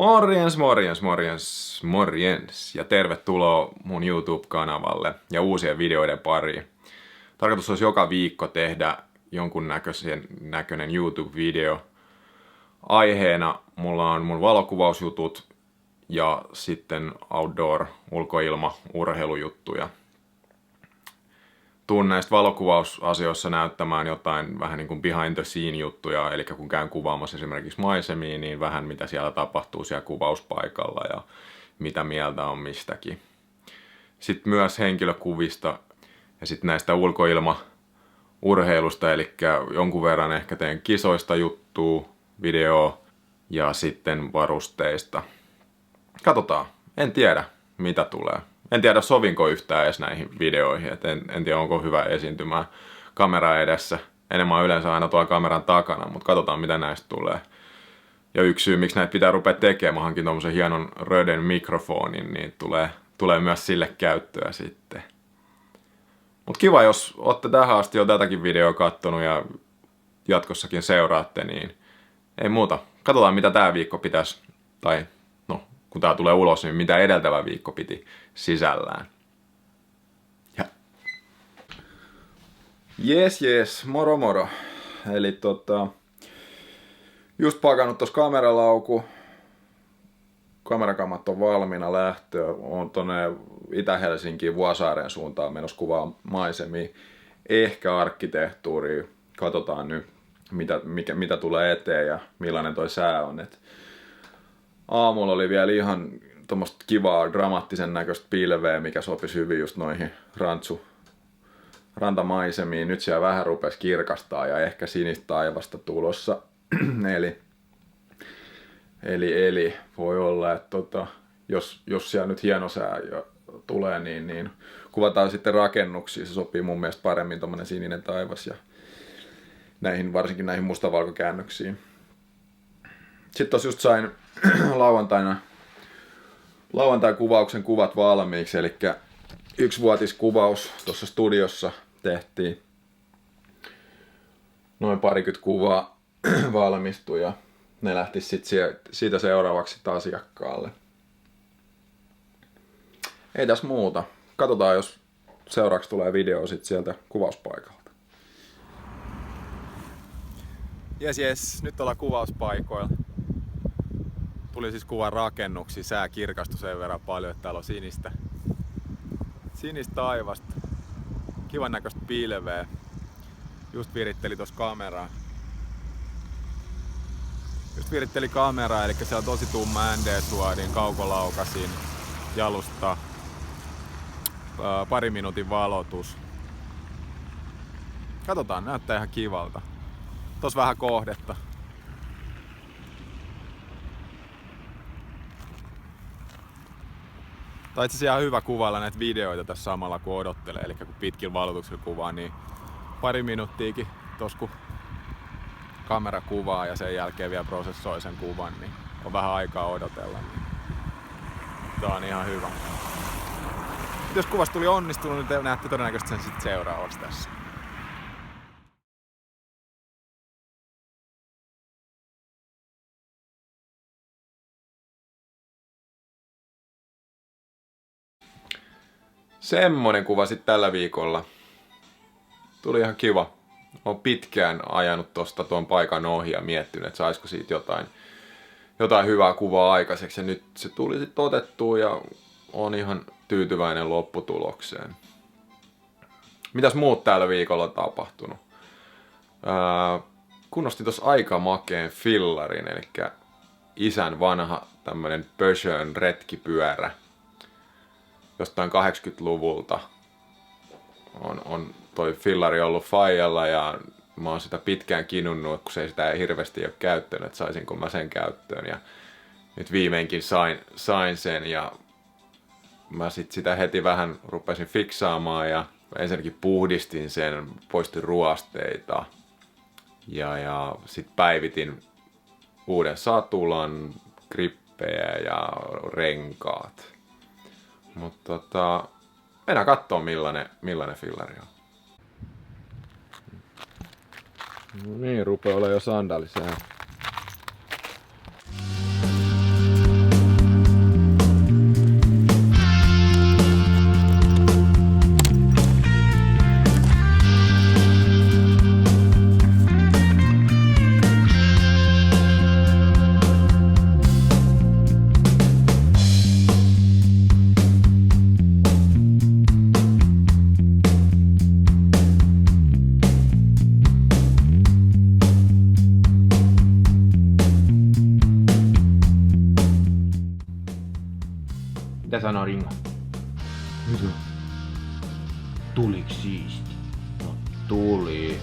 Morjens, morjens, morjens, morjens ja tervetuloa mun YouTube-kanavalle ja uusien videoiden pariin. Tarkoitus olisi joka viikko tehdä jonkun näköinen YouTube-video. Aiheena mulla on mun valokuvausjutut ja sitten outdoor, ulkoilma, urheilujuttuja. Tuun näistä valokuvausasioissa näyttämään jotain vähän niin kuin behind the scene juttuja, eli kun käyn kuvaamassa esimerkiksi maisemia, niin vähän mitä siellä tapahtuu siellä kuvauspaikalla ja mitä mieltä on mistäkin. Sitten myös henkilökuvista ja sitten näistä ulkoilmaurheilusta, eli jonkun verran ehkä teen kisoista juttua, videoa ja sitten varusteista. Katsotaan, en tiedä mitä tulee. En tiedä sovinko yhtään edes näihin videoihin, et en tiedä onko hyvä esiintymään kamera edessä. Enemmän yleensä aina tuolla kameran takana, mutta katsotaan mitä näistä tulee. Ja yksi syy miksi näitä pitää rupea tekemään, mä hankin tommosen hienon Röden mikrofonin, niin tulee myös sille käyttöä sitten. Mut kiva jos ootte tähän asti jo tätäkin videoa kattonut ja jatkossakin seuraatte, niin ei muuta. Katsotaan mitä tää viikko pitäisi, tai no kun tää tulee ulos, niin mitä edeltävä viikko piti sisällään. Ja. Jes, moro moro. Eli just pakannut tossa kameralauku. Kamerakamat on valmiina lähtöä. Oon tonne Itä-Helsinkiin Vuosaaren suuntaan menossa kuvaa maisemia. Ehkä arkkitehtuuria. Katsotaan nyt mitä tulee eteen ja millainen toi sää on. Aamulla oli vielä ihan tommoista kivaa dramaattisen näköistä pilveä, mikä sopisi hyvin just noihin rantamaisemiin. Nyt siellä vähän rupesi kirkastaa ja ehkä sinistä taivasta tulossa. eli voi olla, että jos siellä nyt hieno sää tulee, niin kuvataan sitten rakennuksia. Se sopii mun mielestä paremmin tommonen sininen taivas ja varsinkin näihin mustavalkokäännöksiin. Sitten tossa just sain lauantai-kuvauksen kuvat valmiiksi, eli 1-vuotiskuvaus tuossa studiossa tehtiin. Noin 20 kuvaa valmistui ja ne lähti sitten siitä seuraavaksi asiakkaalle. Ei tässä muuta. Katsotaan, jos seuraavaksi tulee video sitten sieltä kuvauspaikalta. Jes, nyt ollaan kuvauspaikoilla. Tuli siis kuvan rakennuksia, sää kirkastui sen verran paljon, että täällä on sinistä taivasta. Kivan näköistä pilveä. Just viritteli tossa kameraa. Eli siellä on tosi tumma ND-suodin, kaukolaukasin, jalusta, pari minuutin valotus. Katsotaan, näyttää ihan kivalta. Tossa vähän kohdetta. Tai itse asiassa ihan hyvä kuvailla näitä videoita tässä samalla kun odottelee, eli kun pitkillä valotuksilla kuvaa, niin pari minuuttiakin tossa kun kamera kuvaa ja sen jälkeen vielä prosessoi sen kuvan, niin on vähän aikaa odotella. Niin tää on ihan hyvä. Jos kuvasta tuli onnistunut, niin te näette todennäköisesti sen sitten seuraavaksi tässä. Semmonen kuva sitten tällä viikolla. Tuli ihan kiva. Olen pitkään ajanut tosta tuon paikan ohi ja miettinyt, että saisiko siitä jotain hyvää kuvaa aikaiseksi. Ja nyt se tuli sitten otettua ja on ihan tyytyväinen lopputulokseen. Mitäs muut tällä viikolla on tapahtunut? Kunnostin tossa aika makeen fillarin, eli isän vanha tämmönen Peugeot retkipyörä. Jostain 80-luvulta on toi fillari ollut faijalla ja mä oon sitä pitkään kinunnut, kun se sitä ei hirveästi ole käyttänyt, että saisinko mä sen käyttöön. Ja nyt viimeinkin sain sen ja mä sitä heti vähän rupesin fiksaamaan ja ensinnäkin puhdistin sen, poistin ruosteita ja sit päivitin uuden satulan, grippejä ja renkaat. Mutta mennään kattoo millainen fillari on. No niin, rupeaa olemaan jo sandalisää. sanoo Ringo? Mitä? Tuliks siisti? Tuli.